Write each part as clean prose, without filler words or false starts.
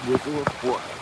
with the reports.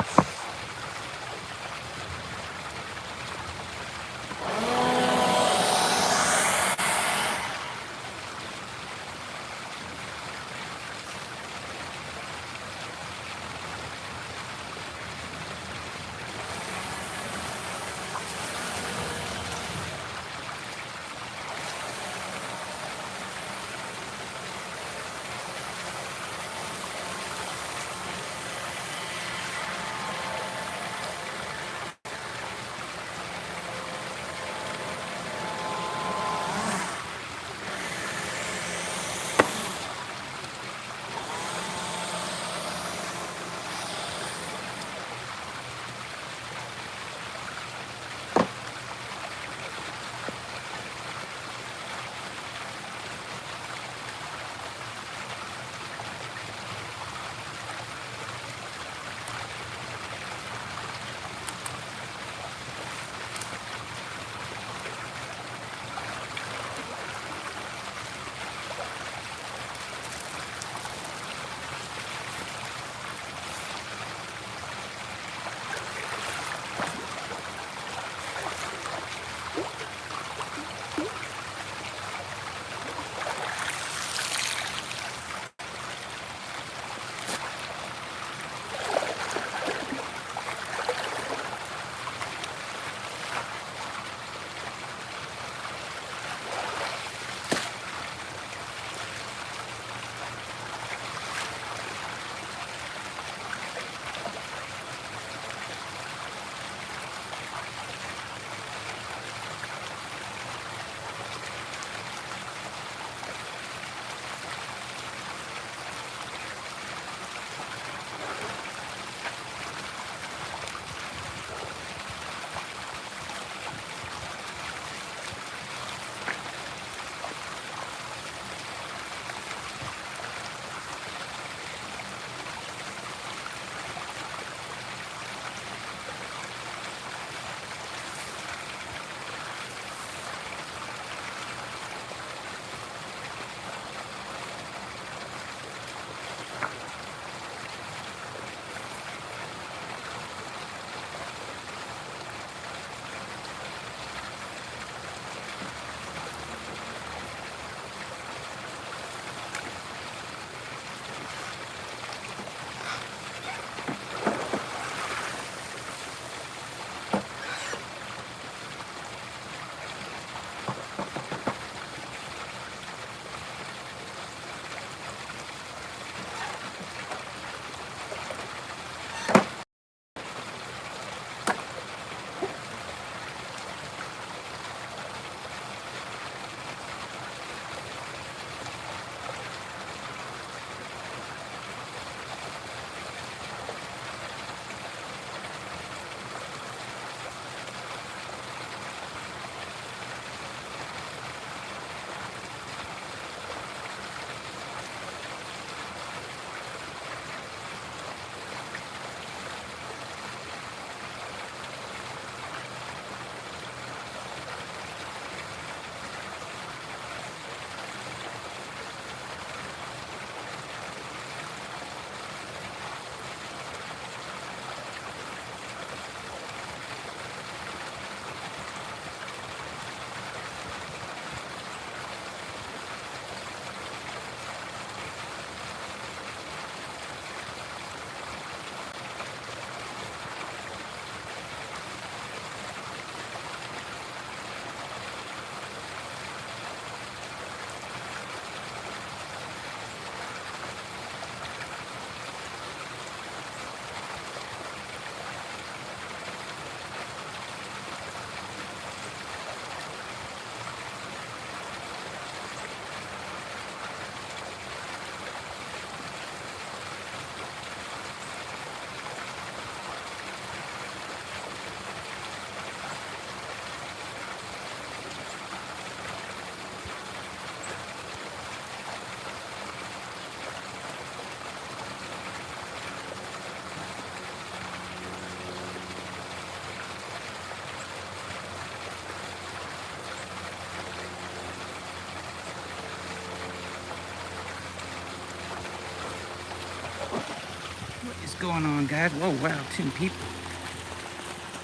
going on, guys? Whoa, wow, 10 people.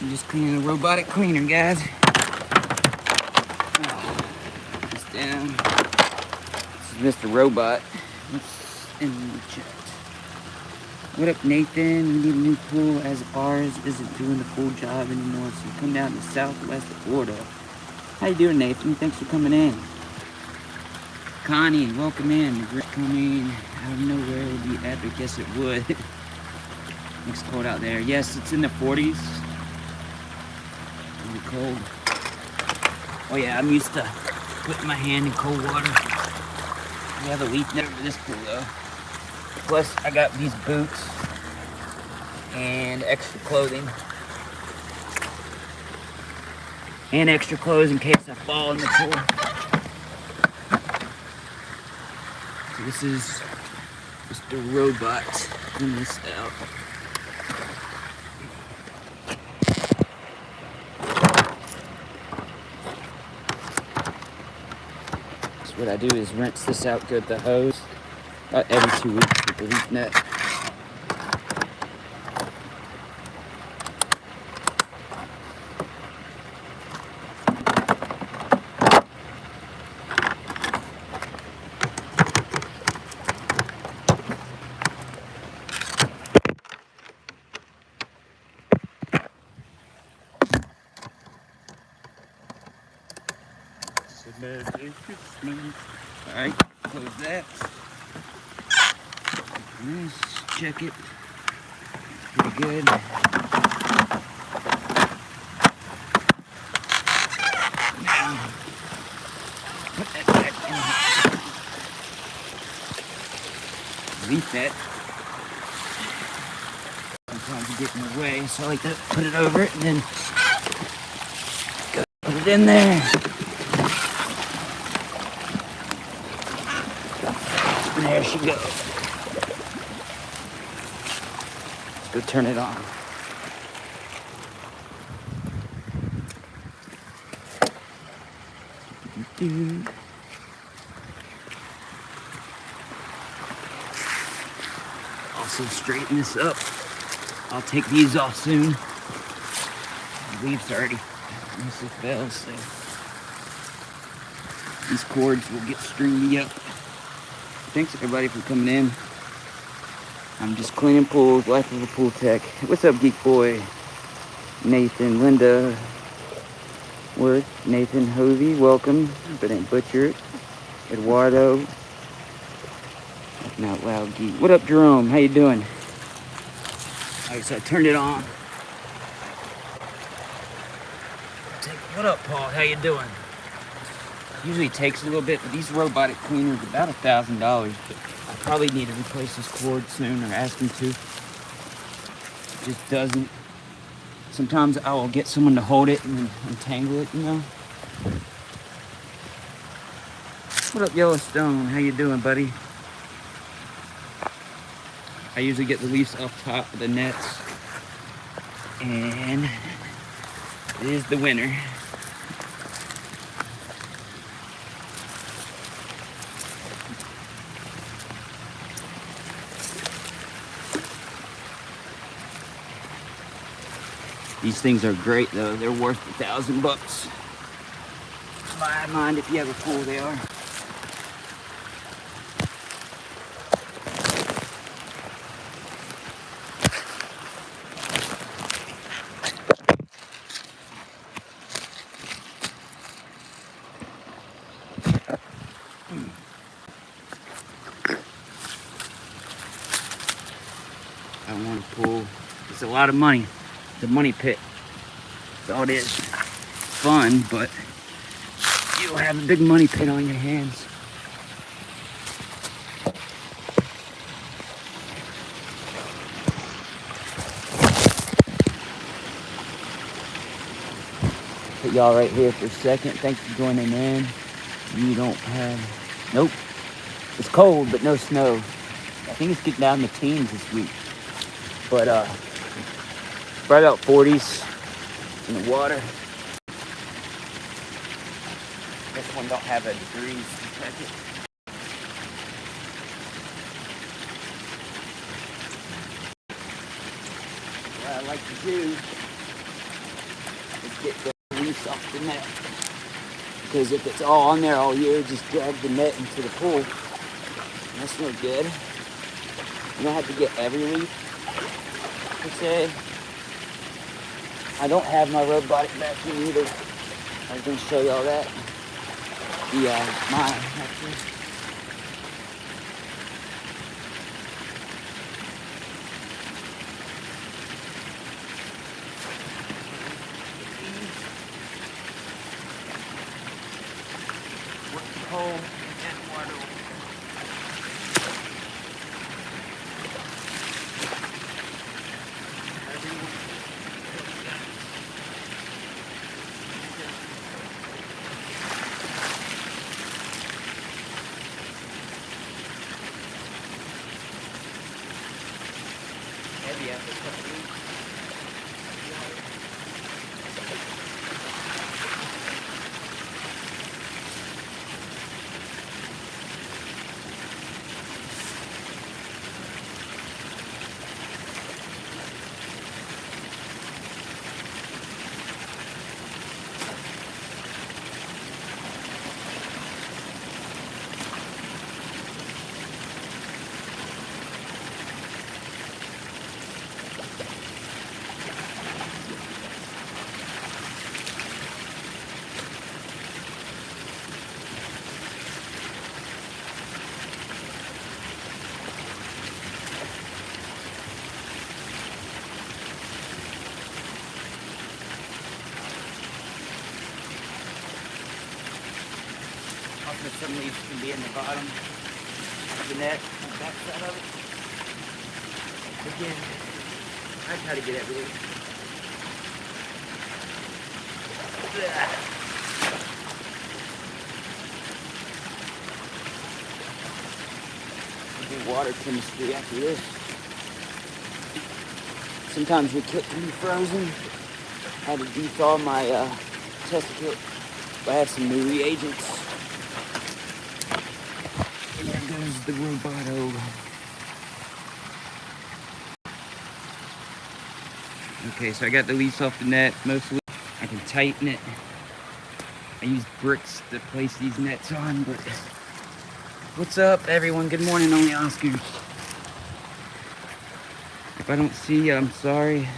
I'm just cleaning a robotic cleaner, guys. It's down. This is Mr. Robot. What's in the chat? What up, Nathan? We need a new pool as ours isn't doing the full job anymore, so you come down to southwest Florida. How you doing, Nathan? Thanks for coming in. Connie, welcome in. The grip coming out of nowhere would be epic. Yes, it would. It's cold out there. Yes, it's in the 40s. Really cold. Oh yeah, I'm used to putting my hand in cold water. We have a leaf net over this pool though. Plus, I got these boots and extra clothing. And extra clothes in case I fall in the pool. So this is just a robot. Clean this out. So what I do is rinse this out good with the hose about every 2 weeks with the leaf net. Alright, close that. Nice, check it. Pretty good. Now, put that back in. Leaf net. Sometimes you get in the way, so I like to put it over it and then go put it in there. And there she goes. Let's go turn it on. Also straighten this up. I'll take these off soon. The leaves already mostly fell, so these cords will get stringy up. Thanks everybody for coming in. I'm just cleaning pools, life of a pool tech. What's up, Geek Boy? Nathan, Linda, Worth, Nathan, Hovey, welcome. But ain't butcher it. Eduardo. Laughing out loud, Geek. What up, Jerome? How you doing? Alright, so I turned it on. What up, Paul? How you doing? Usually takes a little bit, but these robotic cleaners are about $1,000. But I probably need to replace this cord soon, or ask them to. It just doesn't. Sometimes I will get someone to hold it and then untangle it, you know. What up, Yellowstone? How you doing, buddy? I usually get the leaves off top of the nets, and it is the winter. These things are great though. They're worth $1,000. Buy mine if you have a pool, they are. I want a pool. It's a lot of money. The money pit. That's all it is. Fun, but you'll have a big money pit on your hands. Put y'all right here for a second. Thanks for joining in. You don't have... Nope. It's cold, but no snow. I think it's getting down in the teens this week. But, right about 40s in the water. This one don't have a degrees to check it. what I like to do is get the release off the net. Because if it's all on there all year, just drag the net into the pool. That's no good. You don't have to get every leaf, per se. I don't have my robotic vacuum either. I was going to show y'all that. Mine, actually. What's the hole? And water. Heavy after a couple weeks. Also, some leaves can be in the bottom of the net, on the back side of it. Again, I try to get everything. We'll do water chemistry after this. Sometimes your kit can be frozen. I had to thaw my test kit. I have some new reagents. And there goes the Roboto. Okay, so I got the leaves off the net mostly. I can tighten it. I use bricks to place these nets on, but what's up, everyone? Good morning, Only Oscars. If I don't see you, I'm sorry.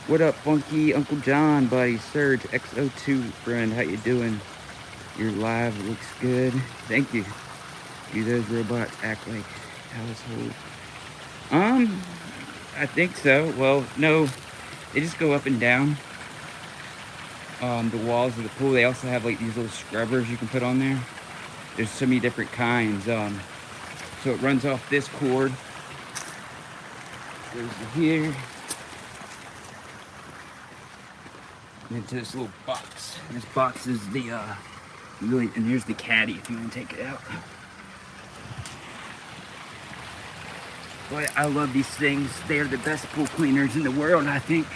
What up, Funky Uncle John, buddy? Surge X02 friend, how you doing? Your live looks good. Thank you. Do those robots act like household? I think so. Well, no, they just go up and down. The walls of the pool. They also have like these little scrubbers you can put on there. There's so many different kinds. So it runs off this cord. Goes to here. And into this little box. And this box is the really, and here's the caddy if you want to take it out. Boy, I love these things. They are the best pool cleaners in the world, I think.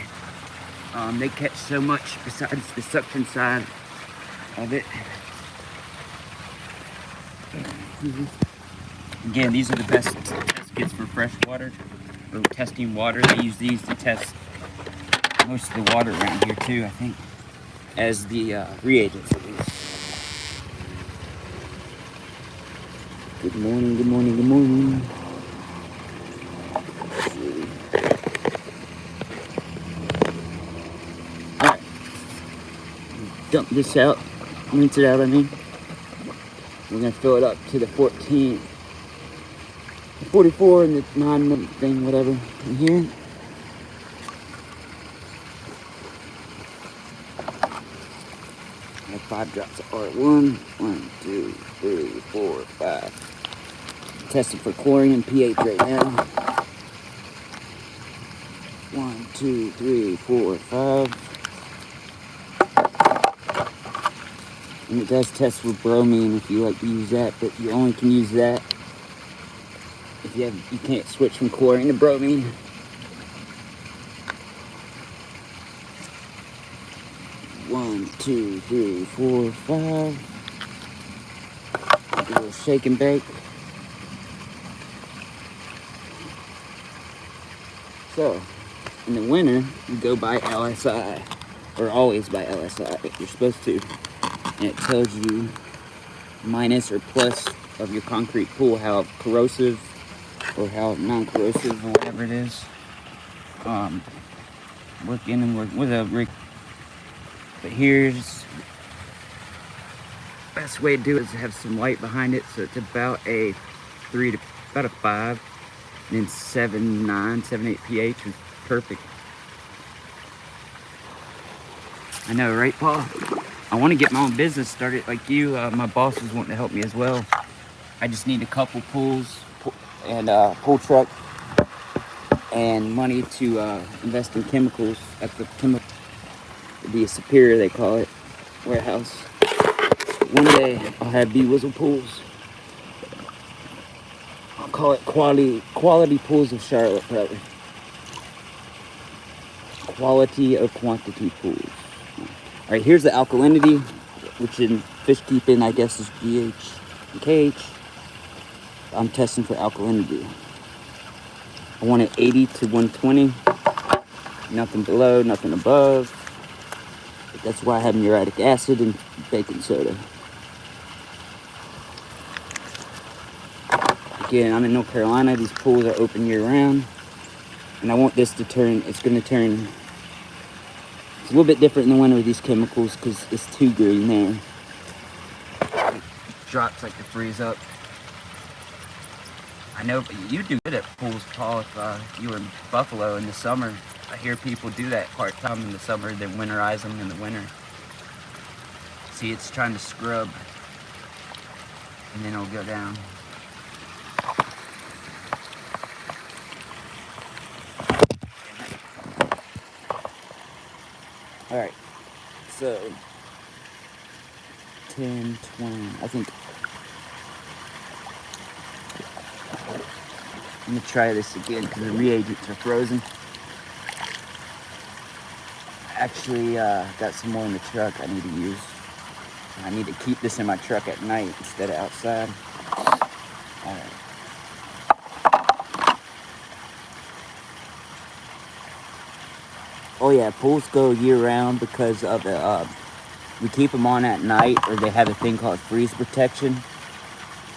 They catch so much besides the suction side of it. Again, these are the best test kits for fresh water, or testing water. They use these to test most of the water around here too, I think, as the reagents at least. Good morning, good morning, good morning. Alright. Dump this out. Rinse it out, I mean. We're gonna fill it up to the 14, the 44 and the 9 thing, whatever, in here. I have 5 drops of R1. 1, 2, 3, 4, 5. Testing for chlorine and pH right now. 1, 2, 3, 4, 5. And it does test for bromine if you like to use that, but you only can use that if you can't switch from chlorine to bromine. One, 2, 3, 4, 5. Do a little shake and bake. So, in the winter, you go by LSI, or always by LSI. You're supposed to, and it tells you minus or plus of your concrete pool how corrosive or how non-corrosive or whatever it is. Working and working with a rig, but here's best way to do it is to have some light behind it, so it's about a 3 to about a 5, and then 7.9, 7.8 pH is perfect. I know, right, Paul? I want to get my own business started like you. My boss was wanting to help me as well. I just need a couple pools and pool truck and money to invest in chemicals at the Superior, they call it, warehouse. One day I'll have B-Wizzle pools. I'll call it quality pools of Charlotte, probably. Quality of quantity pools. All right, here's the alkalinity, which in fish keeping, I guess, is pH and KH. I'm testing for alkalinity. I want it 80 to 120. Nothing below, nothing above. That's why I have muriatic acid and baking soda. Again, I'm in North Carolina. These pools are open year round. And I want this to turn, it's going to turn, it's a little bit different in the winter with these chemicals because it's too green there. It drops like to freeze up. I know, but you do good at pools, Paul, if you were in Buffalo in the summer. I hear people do that part-time in the summer, then winterize them in the winter. See, it's trying to scrub, and then it'll go down. All right, so 10, 20, I think. I'm gonna try this again because the reagents are frozen. Actually, got some more in the truck I need to use. I need to keep this in my truck at night instead of outside. All right. Oh yeah, pools go year round because of the, we keep them on at night, or they have a thing called freeze protection.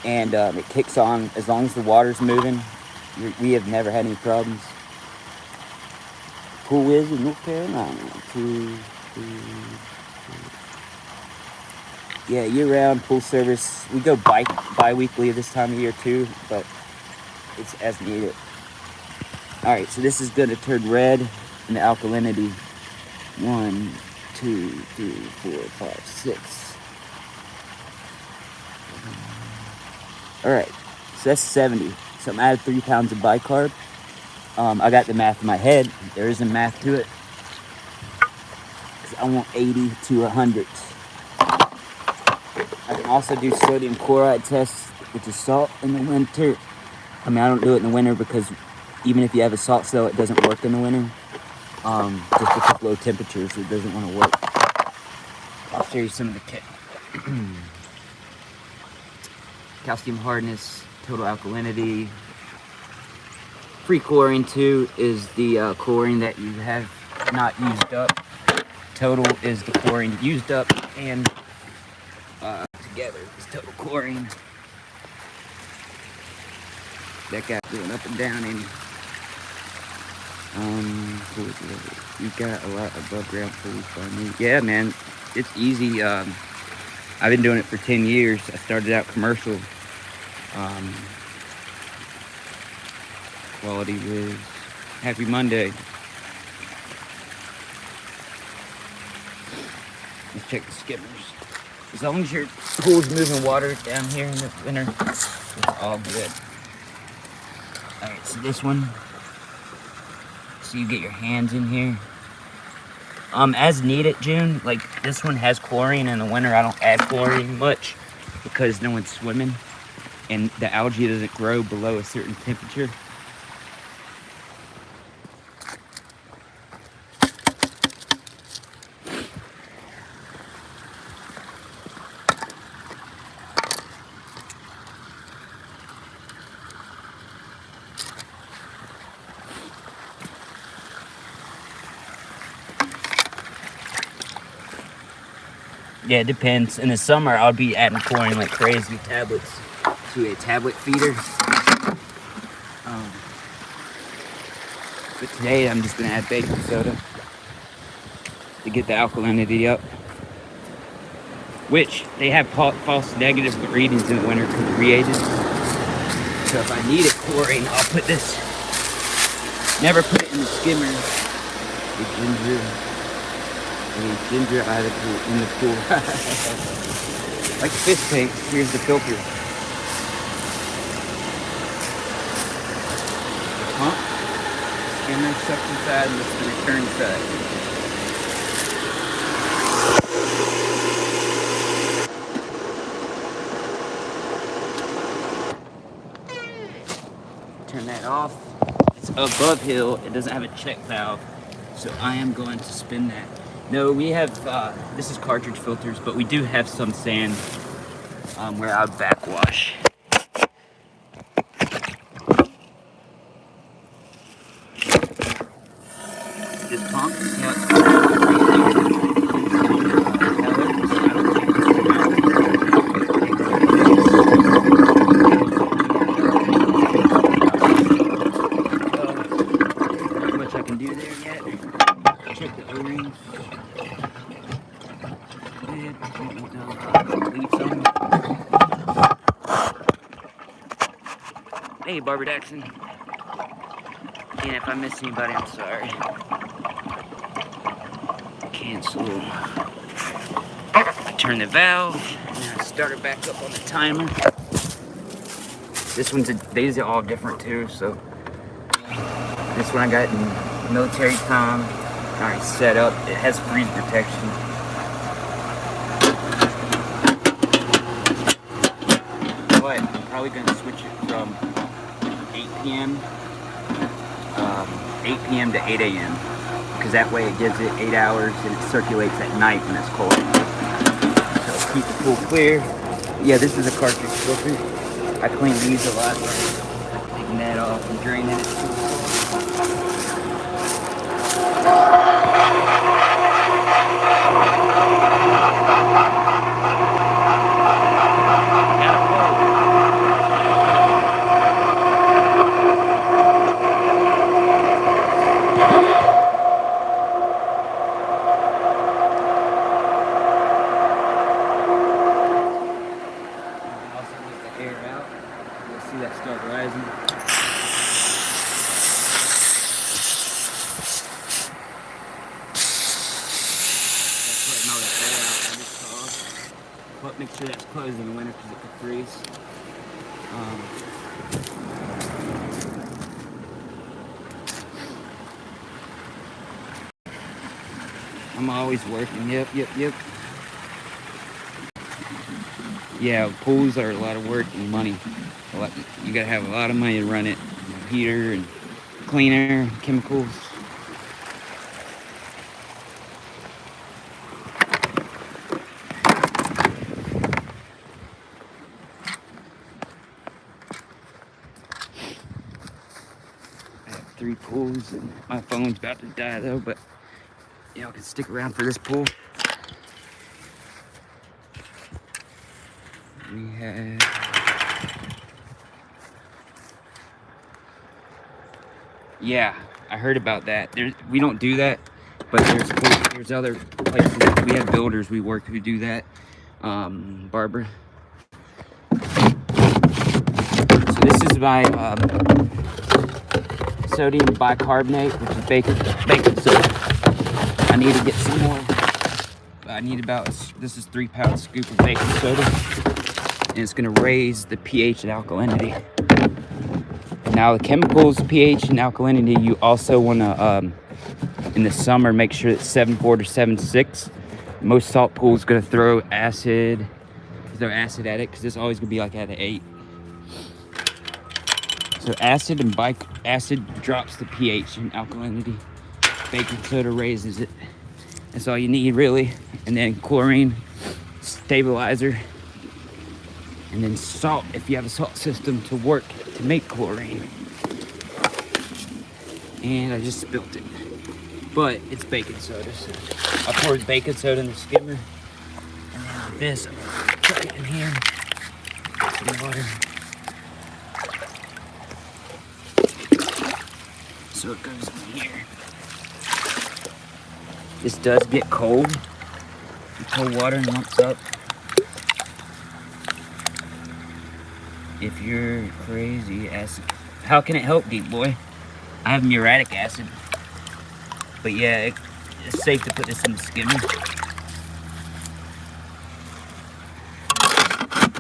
And it kicks on as long as the water's moving. We have never had any problems. Pool is in North Carolina. Yeah, year-round pool service. We go bi-weekly this time of year too, but it's as needed. All right, so this is going to turn red in the alkalinity. 1, 2, 3, 4, 5, 6. All right, so that's 70. So I'm added 3 pounds of bicarb. I got the math in my head. There isn't math to it. I want 80 to 100. I can also do sodium chloride tests, which is salt in the winter. I mean, I don't do it in the winter because even if you have a salt cell, it doesn't work in the winter. Just because low temperatures, it doesn't want to work. I'll show you some of the kit. Calcium hardness, total alkalinity. Free chlorine too is the chlorine that you have not used up. Total is the chlorine used up, and together is total chlorine. That guy going up and down, and you got a lot of above ground pools by me. Yeah, man, it's easy. I've been doing it for 10 years. I started out commercial. Quality Wiz. Happy Monday. Let's check the skimmers. As long as your pool's moving water down here in the winter, it's all good. Alright, so this one, so you get your hands in here. As needed, June, like this one has chlorine. In the winter I don't add chlorine much because no one's swimming and the algae doesn't grow below a certain temperature. Yeah, it depends. In the summer, I'll be adding chlorine like crazy, tablets to a tablet feeder. But today, I'm just gonna add baking soda to get the alkalinity up. Which they have false negative readings in the winter because of reagents. So if I need a chlorine, I'll put this. Never put it in the skimmer. The ginger out of the pool, in the pool. Like fish tank. Here's the filter. The pump. Skimmer suction side, and this is the return side. Turn that off. It's above hill. It doesn't have a check valve, so I am going to spin that. No, we have this is cartridge filters, but we do have some sand where I backwash. This pump, you know, Hey, Barbara Daxon. And if I miss anybody, I'm sorry. Cancel. I turn the valve, and then I start it back up on the timer. This one's, these are all different too, so. This one I got in military time. Already set up. It has freeze protection. But I'm probably going to switch it from 8 p.m. 8 p.m. to 8 a.m. because that way it gives it 8 hours and it circulates at night when it's cold. So keep the pool clear. Yeah, this is a cartridge filter. I clean these a lot. Taking that off and draining it. But make sure that's closed in the winter because it could freeze. I'm always working. Yep. Yeah, pools are a lot of work and money. You gotta have a lot of money to run it. Heater and cleaner, chemicals. I have 3 pools and my phone's about to die though, but y'all can stick around for this pool. We have yeah, I heard about that. We don't do that, but there's other places. We have builders we work who do that. Barbara. So this is my sodium bicarbonate, which is baking soda. I need to get some more. I need about, this is 3-pound scoop of baking soda, and it's gonna raise the pH and alkalinity. Now the chemicals, pH and alkalinity, you also wanna, in the summer, make sure it's 7.4 to 7.6. Most salt pools gonna throw acid at it, because it's always gonna be like at an 8. So acid drops the pH and alkalinity. Baking soda raises it. That's all you need really. And then chlorine, stabilizer, and then salt if you have a salt system to work to make chlorine. And I just spilled it. But it's baking soda, so I poured baking soda in the skimmer. And this. Try it in here. Some water. So it goes in here. This does get cold. The cold water warms up. If you're crazy, acid. How can it help, Geek Boy? I have muriatic acid. But yeah, it's safe to put this in the skimmer.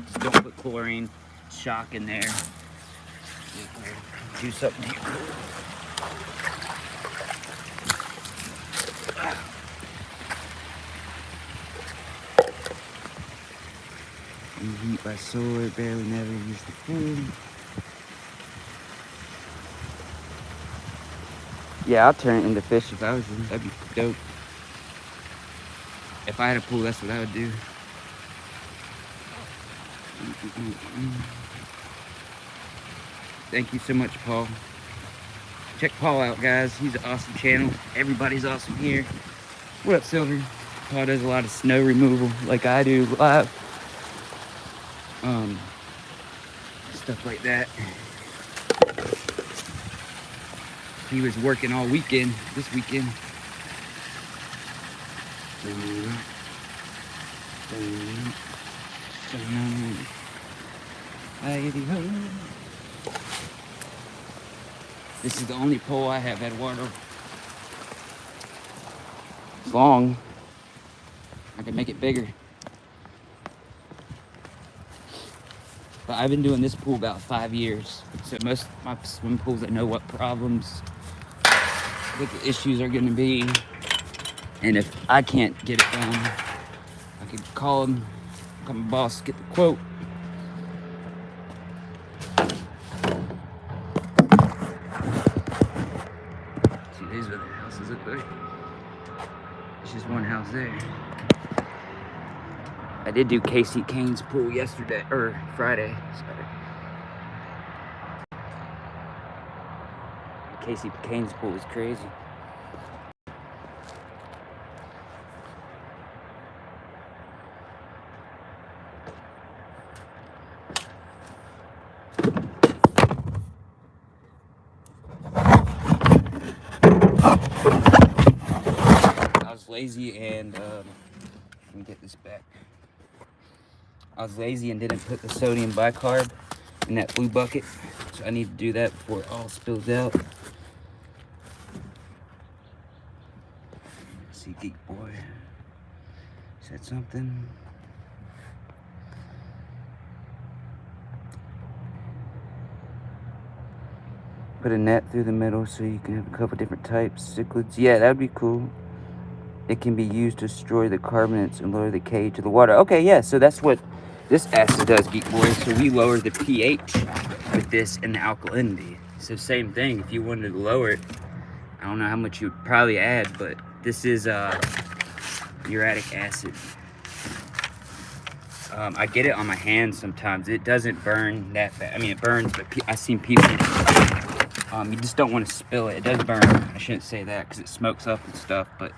Just don't put chlorine shock in there. Do something here. Heat by solar, barely never use the pool. Yeah, I'll turn it into fish if I was you. That'd be dope. If I had a pool, that's what I would do. Thank you so much, Paul. Check Paul out, guys. He's an awesome channel. Everybody's awesome here. What up, Silver? Paul does a lot of snow removal like I do live. Stuff like that. He was working all weekend, this weekend. This is the only pole I have, Eduardo. It's long. I can make it bigger. But I've been doing this pool about 5 years. So most of my swim pools, I know what problems, what the issues are gonna be. And if I can't get it done, I could call him, call my boss, get the quote. See, these are the houses look like. There's just one house there. I did do Casey Kane's pool yesterday, or Friday, sorry. Casey Kane's pool is crazy. I was lazy and, let me get this back. I was lazy and didn't put the sodium bicarb in that blue bucket. So I need to do that before it all spills out. Let's see, Geek Boy said something. Put a net through the middle so you can have a couple different types. Cichlids. Yeah, that'd be cool. It can be used to destroy the carbonates and lower the pH of the water. Okay, yeah, so that's what this acid does, Geek Boy. So we lower the pH with this and the alkalinity. So same thing, if you wanted to lower it, I don't know how much you'd probably add, but this is uriatic acid. I get it on my hands sometimes. It doesn't burn that bad. I mean, it burns, but I've seen people, you just don't want to spill it. It does burn. I shouldn't say that because it smokes up and stuff, but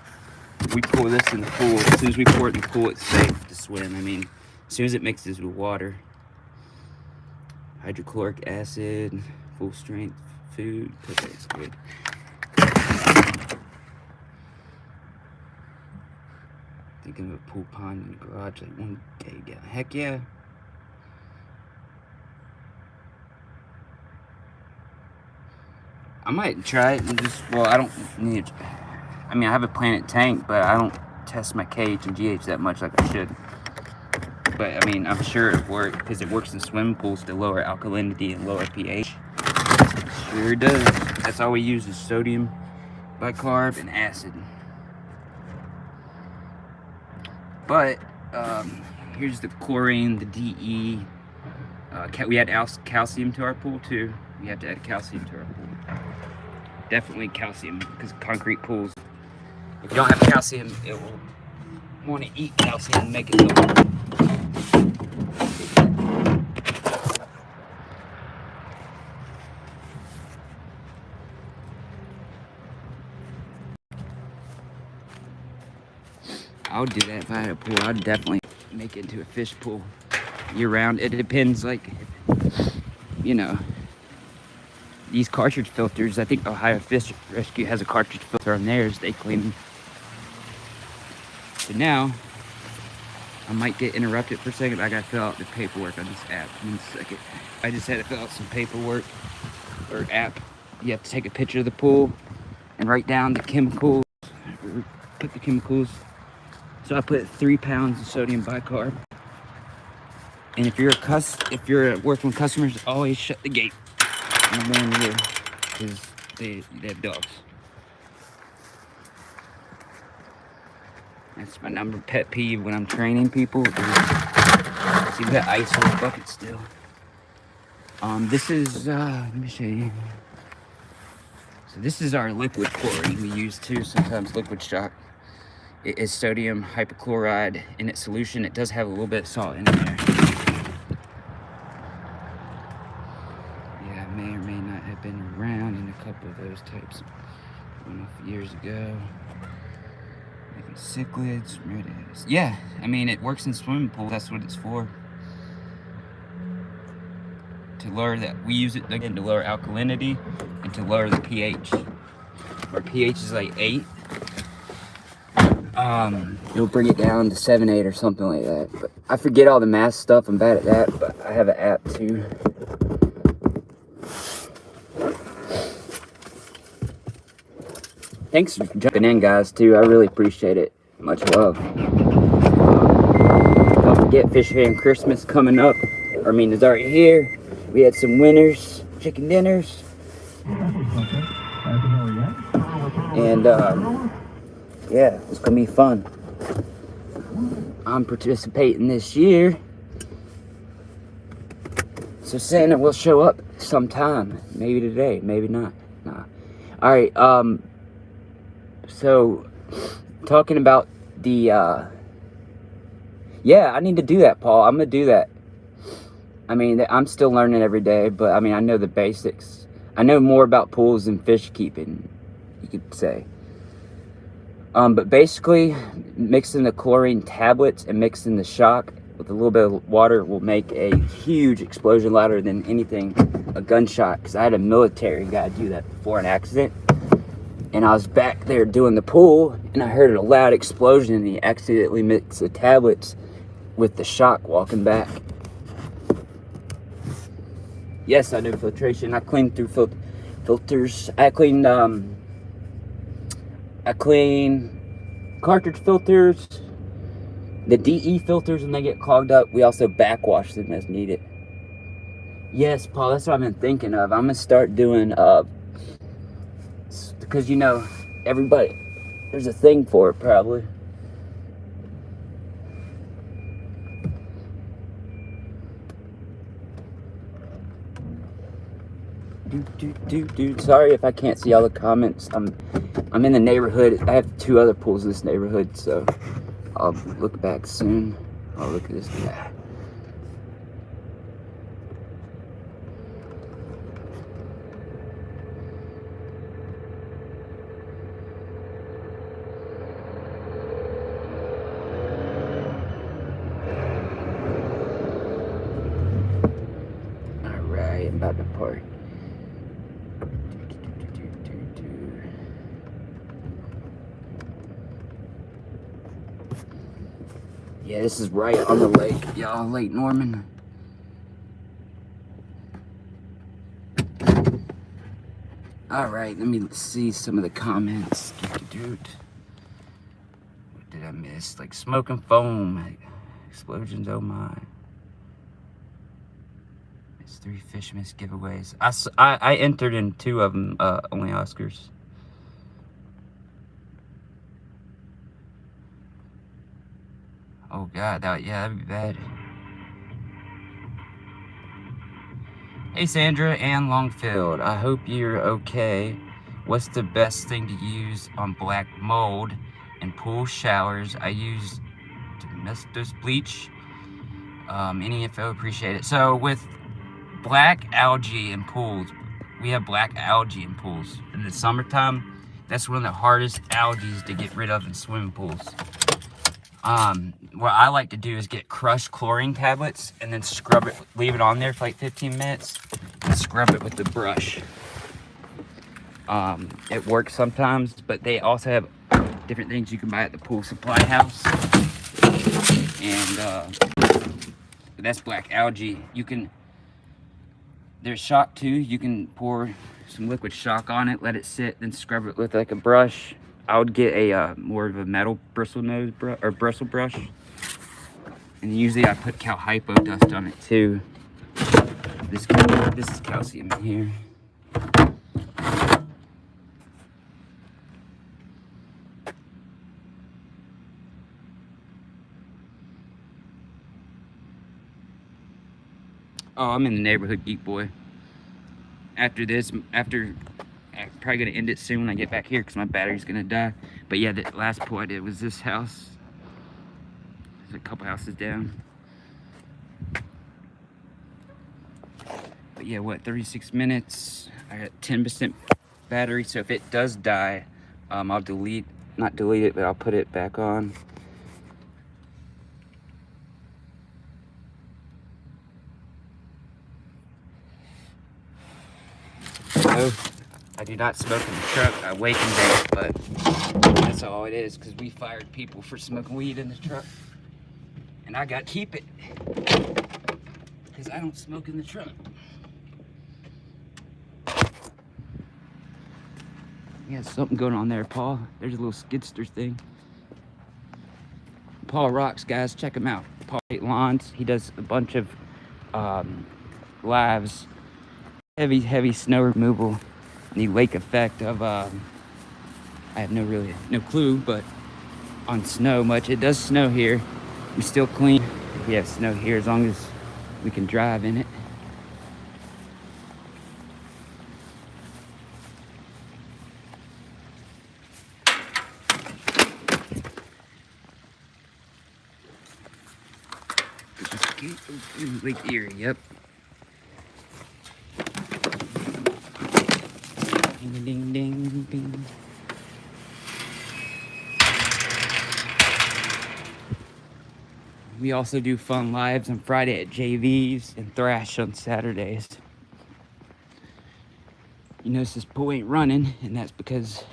we pour this in the pool. As soon as we pour it in the pool, it's safe to swim. I mean, as soon as it mixes with water. Hydrochloric acid, full strength food. Okay, it's good. Thinking of a pool pond in the garage like one day. Yeah, heck yeah. I might try it and just, well, I don't need, I mean, I have a Planet tank, but I don't test my KH and GH that much like I should. But, I mean, I'm sure it works, because it works in swimming pools to lower alkalinity and lower pH. It sure does. That's all we use is sodium bicarb and acid. But, here's the chlorine, the DE. We add calcium to our pool, too. We have to add calcium to our pool. Definitely calcium, because concrete pools, if you don't have calcium, it will want to eat calcium and make it go. I would do that if I had a pool. I'd definitely make it into a fish pool year round. It depends, like, you know, these cartridge filters. I think Ohio Fish Rescue has a cartridge filter on theirs. They clean. So now I might get interrupted for a second. I gotta fill out the paperwork on this app. 1 second. I just had to fill out some paperwork or app. You have to take a picture of the pool and write down the chemicals. Put the chemicals. So I put 3 pounds of sodium bicarb. And if you're working with customers, always shut the gate when they're in here, because they have dogs. That's my number pet peeve when I'm training people. See, we got ice in the bucket still. This is let me show you. So this is our liquid chlorine we use too, sometimes liquid shock. It is sodium hypochlorite in its solution. It does have a little bit of salt in there. Yeah, I may or may not have been around in a couple of those types. One off years ago. Maybe cichlids, radius. Yeah, I mean, it works in swimming pools. That's what it's for. To lower that, we use it again to lower alkalinity and to lower the pH. Our pH is like 8. It'll bring it down to 7, 8 or something like that. But I forget all the math stuff. I'm bad at that, but I have an app too. Thanks for jumping in, guys, too. I really appreciate it. Much love. Don't forget Fish Fan Christmas coming up. I mean, it's already here. We had some winners, chicken dinners. And, yeah, it's gonna be fun. I'm participating this year. So Santa will show up sometime. Maybe today, maybe not. Nah. Alright, so talking about the, yeah, I need to do that, Paul. I'm gonna do that. I mean, I'm still learning every day, but I mean, I know the basics. I know more about pools than fish keeping, you could say. But basically, mixing the chlorine tablets and mixing the shock with a little bit of water will make a huge explosion, louder than anything, a gunshot. Because I had a military guy do that before an accident. And I was back there doing the pool, and I heard a loud explosion, and he accidentally mixed the tablets with the shock walking back. Yes, I do filtration. I clean through filters. I clean cartridge filters, the DE filters when they get clogged up. We also backwash them as needed. Yes, Paul, that's what I've been thinking of. I'm gonna start doing because, you know, everybody, there's a thing for it probably. Dude, sorry if I can't see all the comments. I'm in the neighborhood. I have 2 other pools in this neighborhood, so I'll look back soon. Oh, look at this guy. Alright, I'm about to park. Yeah, this is right on the lake, y'all, Lake Norman. Alright, let me see some of the comments. What did I miss? Like smoking foam, explosions, oh my. It's 3 fish miss giveaways. I entered in 2 of them, only Oscars. Oh God, that'd be bad. Hey Sandra and Longfield, I hope you're okay. What's the best thing to use on black mold in pool showers? I use domestos bleach. Any info, appreciate it. So with black algae in pools, we have black algae in pools. In the summertime, that's one of the hardest algae to get rid of in swimming pools. What I like to do is get crushed chlorine tablets and then scrub it, leave it on there for like 15 minutes, and scrub it with the brush. It works sometimes, but they also have different things you can buy at the pool supply house. And that's black algae. There's shock too. You can pour some liquid shock on it, let it sit, then scrub it with like a brush. I would get a more of a metal bristle nose or bristle brush, and usually I put cal hypo dust on it too. This is calcium in here. Oh, I'm in the neighborhood, Geek Boy. After this, I'm probably gonna end it soon when I get back here because my battery's gonna die. But yeah, the last pull I did was this house. There's a couple houses down. But yeah, what, 36 minutes? I got 10% battery, so if it does die, I'll not delete it, but I'll put it back on. So, I do not smoke in the truck. I wake and vape, but that's all it is, because we fired people for smoking weed in the truck. And I got to keep it, because I don't smoke in the truck. Yeah, something going on there, Paul. There's a little skidster thing. Paul rocks, guys. Check him out. Paul Lawns. He does a bunch of lives. Heavy snow removal. And the lake effect of, I have no clue, but on snow much. It does snow here. We still clean if we have snow here, as long as we can drive in it. Lake Erie, yep. Ding, ding, ding, ding. We also do fun lives on Friday at JV's and Thrash on Saturdays. You notice this pool ain't running, and that's because,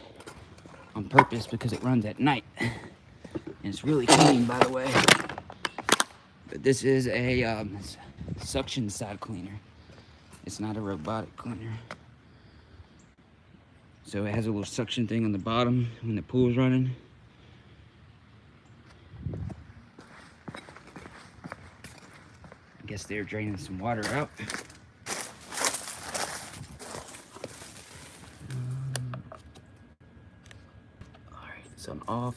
on purpose, because it runs at night. And it's really clean, by the way. But this is a suction side cleaner. It's not a robotic cleaner. So it has a little suction thing on the bottom when the pool's running. I guess they're draining some water out. Alright, so I'm off.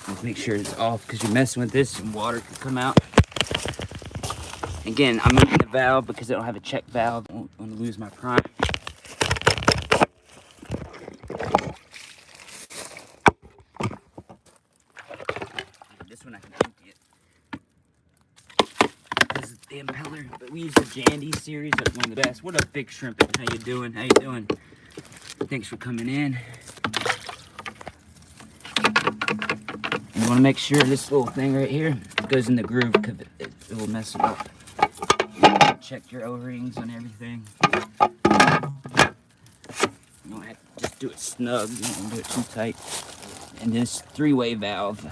Let's make sure it's off, because you're messing with this and water could come out. Again, I'm moving the valve because I don't have a check valve. I don't want to lose my prime. This one I can empty it. This is the impeller, but we use the Jandy series. That's one of the best. What up, Big Shrimp? How you doing? How you doing? Thanks for coming in. You want to make sure this little thing right here goes in the groove, because it will mess it up. Check your O-rings and everything. You don't have to just do it snug. You don't do it too tight. And this three-way valve,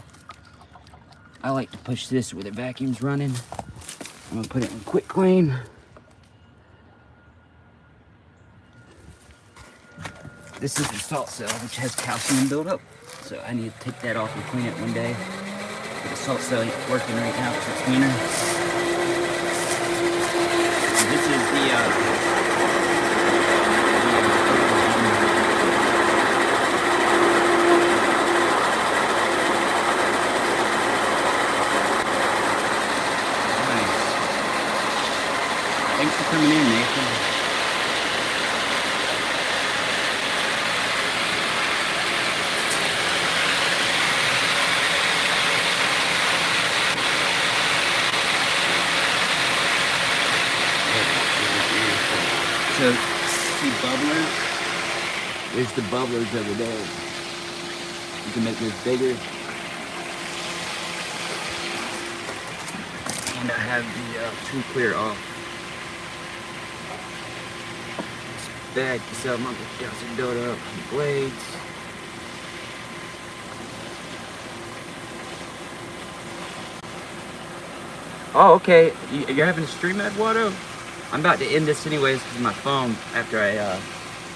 I like to push this where the vacuum's running. I'm gonna put it in quick clean. This is the salt cell, which has calcium buildup. So I need to take that off and clean it one day. But the salt cell ain't working right now because it's winter. And this is the Thanks for coming in, Nathan. So, see bubblers? There's the bubblers over there. You can make this bigger. And I have the true clear off. Back this up, I'm gonna got some Dota up on the blades. Oh, okay. You're having a stream, Eduardo? I'm about to end this anyways because my phone after I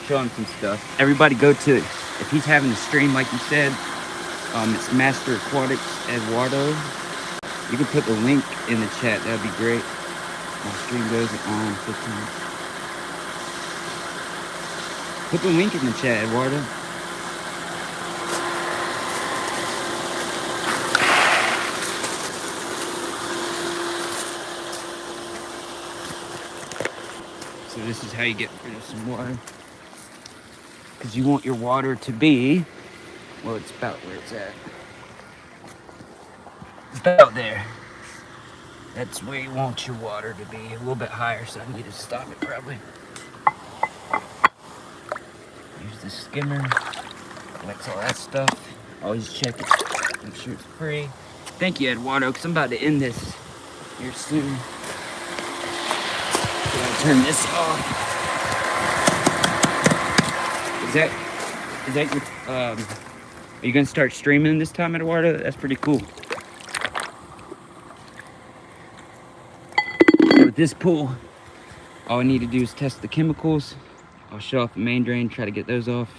show him some stuff. Everybody go to, if he's having a stream like you said, it's Master Aquatics Eduardo. You can put the link in the chat, that'd be great. My stream goes on 15. Put the link in the chat, Eduardo. So this is how you get rid of some water. Because you want your water to be, well, it's about where it's at. About there. That's where you want your water to be. A little bit higher, so I need to stop it probably. Use the skimmer. Collects all that stuff. Always check it. Make sure it's free. Thank you, Eduardo, because I'm about to end this here soon. So I'll turn this off. Is that your, are you gonna start streaming this time, Eduardo? That's pretty cool. So with this pool, all I need to do is test the chemicals. I'll shut off the main drain, try to get those off.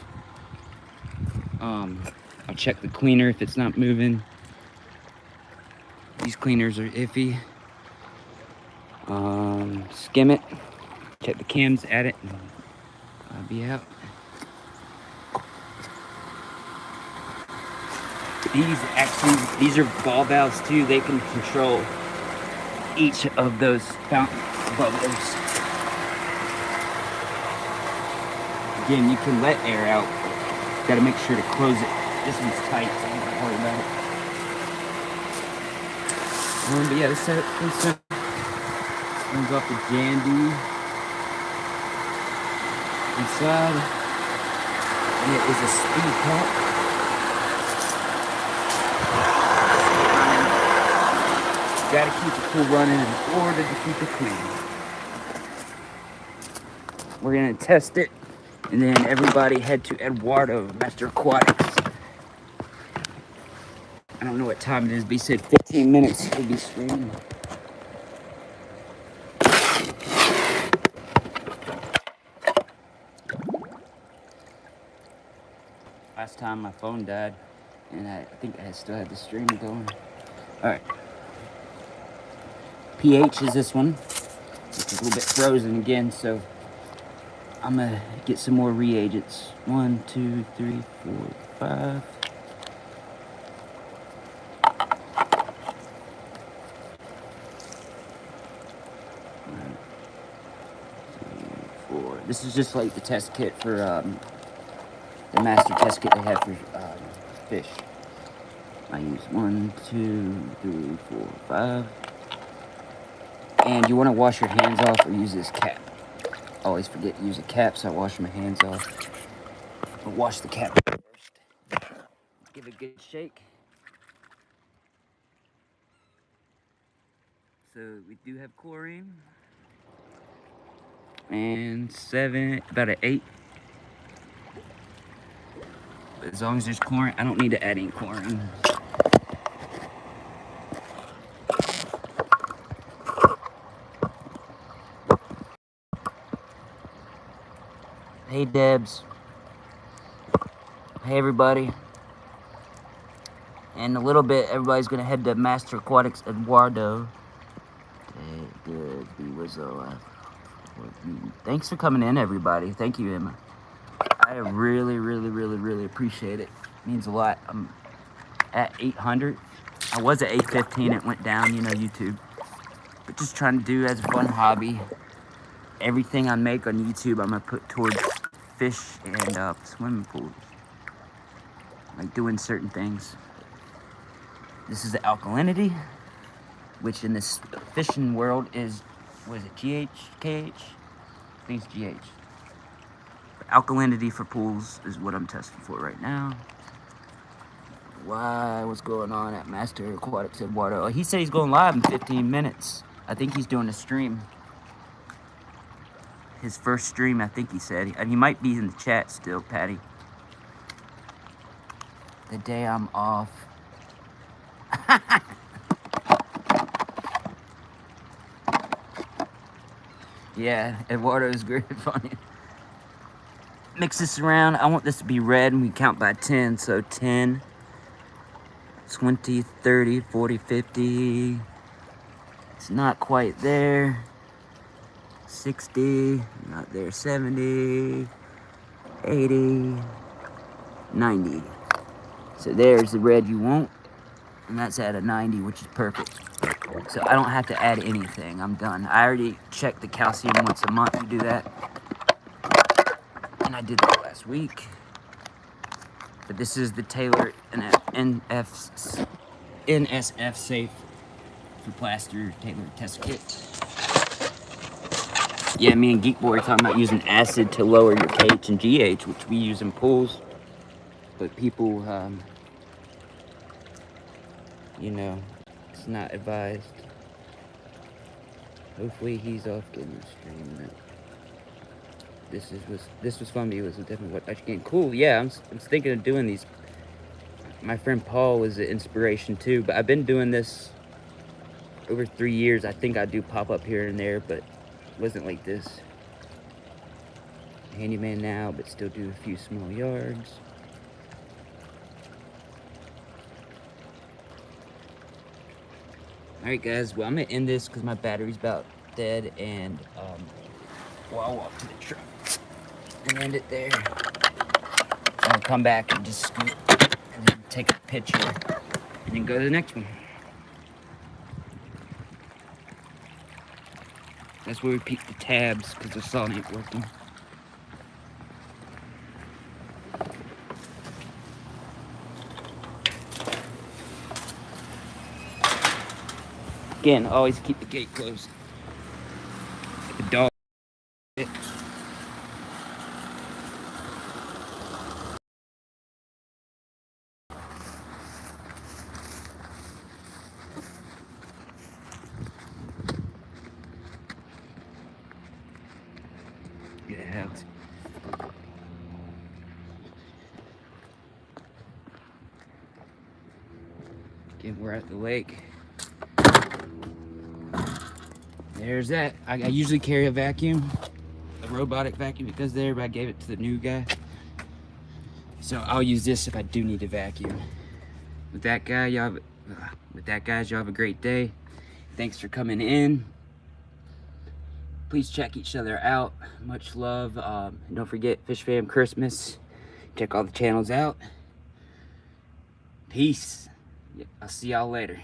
I'll check the cleaner if it's not moving. These cleaners are iffy. Skim it, check the cams at it, and I'll be out. These are ball valves too. They can control each of those fountain bubblers. Again, you can let air out. Gotta make sure to close it. This one's tight, so I'm not worried about it. But yeah, this setup's pretty simple. Comes off the Jandy inside. And it is a speed pump. Gotta keep the pool running in order to keep it clean. We're gonna test it, and then everybody head to Eduardo, Master Aquatics. I don't know what time it is, but he said 15 minutes he'll be streaming. Last time my phone died, and I think I still had the stream going. Alright. pH is this one. It's a little bit frozen again, so I'm gonna get some more reagents. 1, 2, 3, 4, 5. This is just like the test kit for the master test kit they have for fish. I use 1, 2, 3, 4, 5. And you want to wash your hands off or use this cap. I always forget to use a cap, so I wash my hands off. But wash the cap first. Give it a good shake. So we do have chlorine. And 7, about an 8. But as long as there's chlorine, I don't need to add any chlorine. Hey Debs. Hey everybody. In a little bit, everybody's gonna head to Master Aquatics Eduardo. Thanks for coming in, everybody. Thank you, Emma. I really appreciate it. It means a lot. I'm at 800. I was at 815. It went down, you know, YouTube. But just trying to do as a fun hobby. Everything I make on YouTube, I'm gonna put towards fish and swimming pools. Like doing certain things. This is the alkalinity, which in this fishing world is, was it GH, KH? I think it's GH. Alkalinity for pools is what I'm testing for right now. Why? What's going on at Master Aquatics Eduardo? Oh, he said he's going live in 15 minutes. I think he's doing a stream. His first stream, I think he said. And he might be in the chat still, Patty. The day I'm off. Yeah, Eduardo is great funny. Mix this around. I want this to be red, and we count by 10. So 10, 20, 30, 40, 50. It's not quite there. 60, not there. 70, 80, 90. So there's the red you want, and that's at a 90, which is perfect. So I don't have to add anything. I'm done. I already check the calcium once a month to do that. And I did that last week. But this is the Taylor NSF Safe for Plaster Taylor test kit. Yeah, me and Geek Boy are talking about using acid to lower your pH and GH, which we use in pools. But people, you know, it's not advised. Hopefully he's off getting the stream. This was fun. It was definitely what actually getting cool. Yeah, I'm thinking of doing these. My friend Paul was an inspiration too, but I've been doing this over 3 years. I think I do pop up here and there, but it wasn't like this. Handyman now, but still do a few small yards. Alright guys, well I'm gonna end this because my battery's about dead, and well, I'll walk to the truck and end it there. I'll come back and just scoot and then take a picture and then go to the next one. That's where we peek the tabs because the saw ain't working. Again, always keep the gate closed. The dog. Get out. Again, we're at the lake. There's that. I usually carry a vacuum, a robotic vacuum, because there, but I gave it to the new guy. So I'll use this if I do need to vacuum. With that, guys, y'all have a great day. Thanks for coming in. Please check each other out. Much love. Don't forget Fish Fam Christmas. Check all the channels out. Peace. I'll see y'all later.